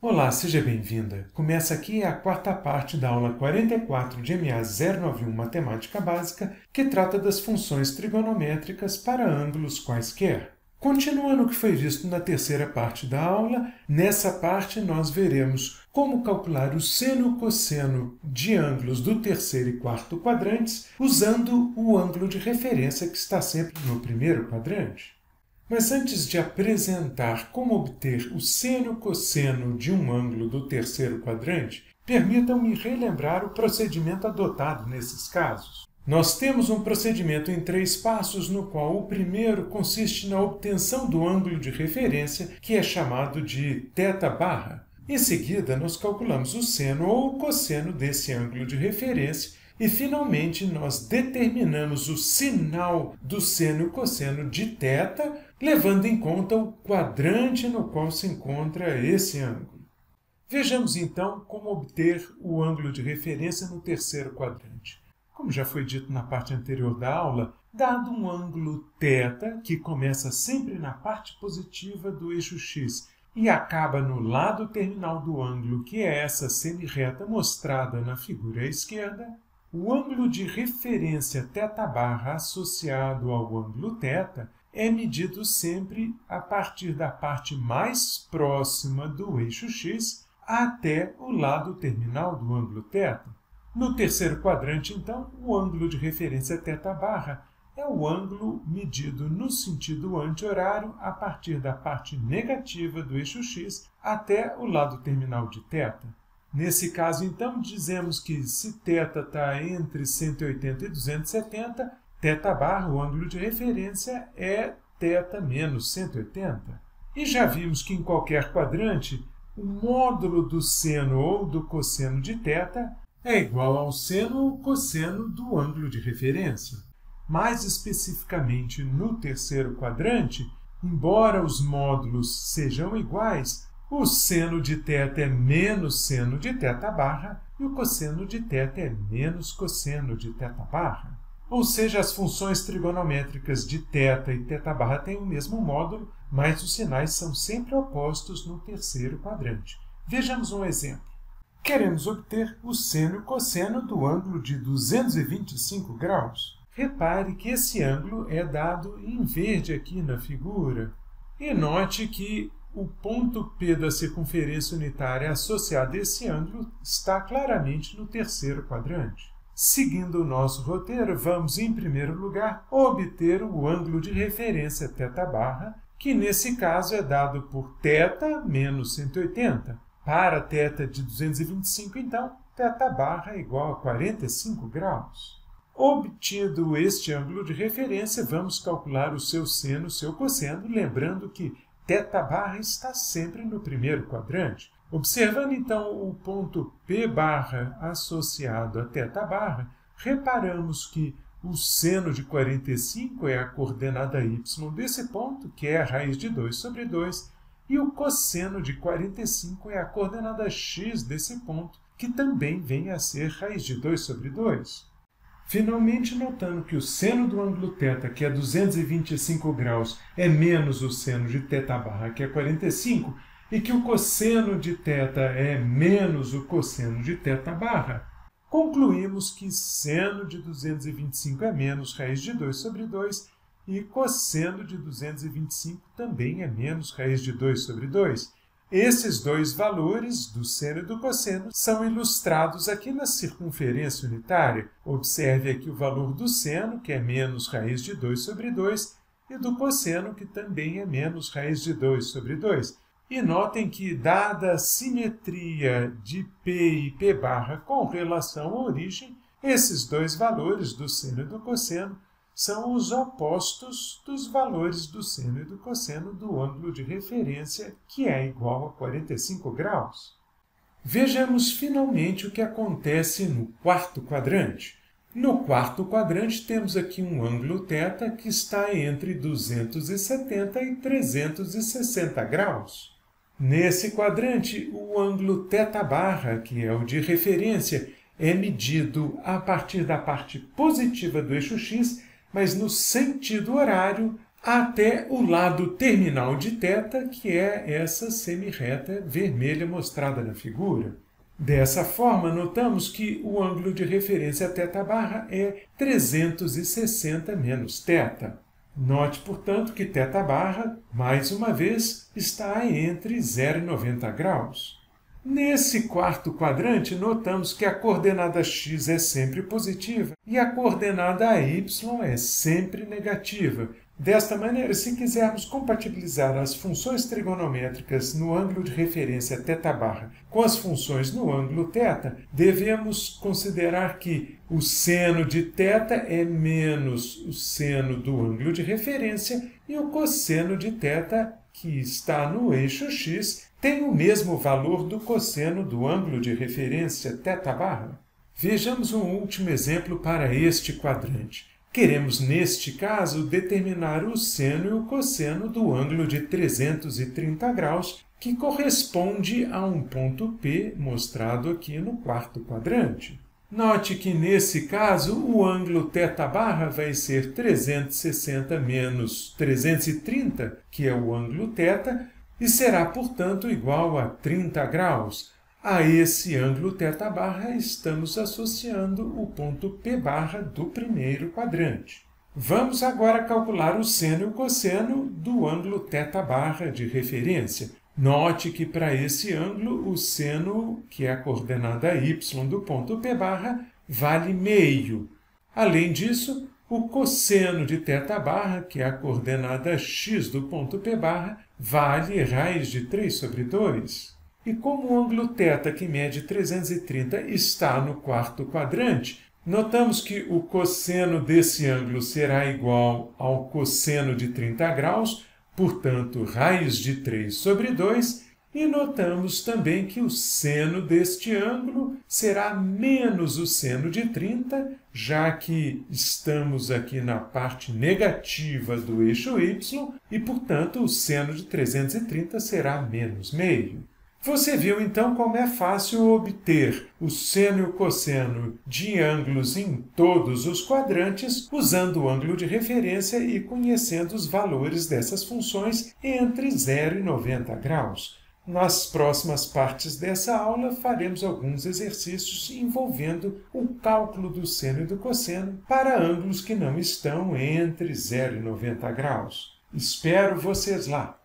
Olá, seja bem-vinda! Começa aqui a quarta parte da aula 44 de MA 091 Matemática Básica, que trata das funções trigonométricas para ângulos quaisquer. Continuando o que foi visto na terceira parte da aula, nessa parte nós veremos como calcular o seno e o cosseno de ângulos do terceiro e quarto quadrantes usando o ângulo de referência que está sempre no primeiro quadrante. Mas antes de apresentar como obter o seno e o cosseno de um ângulo do terceiro quadrante, permitam-me relembrar o procedimento adotado nesses casos. Nós temos um procedimento em 3 passos, no qual o primeiro consiste na obtenção do ângulo de referência, que é chamado de θ². Em seguida, nós calculamos o seno ou o cosseno desse ângulo de referência e, finalmente, nós determinamos o sinal do seno e cosseno de θ, levando em conta o quadrante no qual se encontra esse ângulo. Vejamos, então, como obter o ângulo de referência no terceiro quadrante. Como já foi dito na parte anterior da aula, dado um ângulo θ, que começa sempre na parte positiva do eixo x e acaba no lado terminal do ângulo, que é essa semirreta mostrada na figura à esquerda, o ângulo de referência θ² associado ao ângulo θ é medido sempre a partir da parte mais próxima do eixo x até o lado terminal do ângulo θ. No terceiro quadrante, então, o ângulo de referência θ² é o ângulo medido no sentido anti-horário a partir da parte negativa do eixo x até o lado terminal de θ. Nesse caso, então, dizemos que se θ está entre 180 e 270, θ², o ângulo de referência, é θ menos 180. E já vimos que em qualquer quadrante, o módulo do seno ou do cosseno de θ é igual ao seno ou cosseno do ângulo de referência. Mais especificamente, no terceiro quadrante, embora os módulos sejam iguais, o seno de θ é menos seno de θ² e o cosseno de θ é menos cosseno de θ². Ou seja, as funções trigonométricas de θ e θ² têm o mesmo módulo, mas os sinais são sempre opostos no terceiro quadrante. Vejamos um exemplo. Queremos obter o seno e o cosseno do ângulo de 225 graus. Repare que esse ângulo é dado em verde aqui na figura. E note que o ponto P da circunferência unitária associado a esse ângulo está claramente no terceiro quadrante. Seguindo o nosso roteiro, vamos, em primeiro lugar, obter o ângulo de referência θ², que nesse caso é dado por θ menos 180. Para θ de 225, então, θ² é igual a 45 graus. Obtido este ângulo de referência, vamos calcular o seu seno e o seu cosseno, lembrando que θ² está sempre no primeiro quadrante. Observando, então, o ponto P# associado a θ², reparamos que o seno de 45 é a coordenada y desse ponto, que é a raiz de 2 sobre 2, e o cosseno de 45 é a coordenada x desse ponto, que também vem a ser raiz de 2 sobre 2. Finalmente, notando que o seno do ângulo θ, que é 225 graus, é menos o seno de θ², que é 45, e que o cosseno de θ é menos o cosseno de θ², concluímos que seno de 225 é menos raiz de 2 sobre 2 e cosseno de 225 também é menos raiz de 2 sobre 2. Esses dois valores, do seno e do cosseno, são ilustrados aqui na circunferência unitária. Observe aqui o valor do seno, que é menos raiz de 2 sobre 2, e do cosseno, que também é menos raiz de 2 sobre 2. E notem que, dada a simetria de P e P# com relação à origem, esses dois valores do seno e do cosseno são os opostos dos valores do seno e do cosseno do ângulo de referência, que é igual a 45 graus. Vejamos finalmente o que acontece no quarto quadrante. No quarto quadrante temos aqui um ângulo θ que está entre 270 e 360 graus. Nesse quadrante, o ângulo θ², que é o de referência, é medido a partir da parte positiva do eixo x, mas no sentido horário até o lado terminal de θ, que é essa semirreta vermelha mostrada na figura. Dessa forma, notamos que o ângulo de referência θ barra é 360 menos θ. Note, portanto, que θ barra, mais uma vez, está entre 0 e 90 graus. Nesse quarto quadrante, notamos que a coordenada x é sempre positiva e a coordenada y é sempre negativa. Desta maneira, se quisermos compatibilizar as funções trigonométricas no ângulo de referência θ barra com as funções no ângulo θ, devemos considerar que o seno de θ é menos o seno do ângulo de referência e o cosseno de θ, que está no eixo x, tem o mesmo valor do cosseno do ângulo de referência θ barra. Vejamos um último exemplo para este quadrante. Queremos, neste caso, determinar o seno e o cosseno do ângulo de 330 graus, que corresponde a um ponto P mostrado aqui no quarto quadrante. Note que, nesse caso, o ângulo θ barra vai ser 360 menos 330, que é o ângulo θ, e será, portanto, igual a 30 graus. A esse ângulo θ barra estamos associando o ponto P barra do primeiro quadrante. Vamos agora calcular o seno e o cosseno do ângulo θ barra de referência. Note que para esse ângulo o seno, que é a coordenada y do ponto P barra, vale meio. Além disso, o cosseno de θ barra, que é a coordenada x do ponto P barra, vale raiz de 3 sobre 2. E como o ângulo θ, que mede 330, está no quarto quadrante, notamos que o cosseno desse ângulo será igual ao cosseno de 30 graus, portanto, raiz de 3 sobre 2, e notamos também que o seno deste ângulo será menos o seno de 30, já que estamos aqui na parte negativa do eixo y, e, portanto, o seno de 330 será menos meio. Você viu, então, como é fácil obter o seno e o cosseno de ângulos em todos os quadrantes usando o ângulo de referência e conhecendo os valores dessas funções entre 0 e 90 graus. Nas próximas partes dessa aula, faremos alguns exercícios envolvendo o cálculo do seno e do cosseno para ângulos que não estão entre 0 e 90 graus. Espero vocês lá!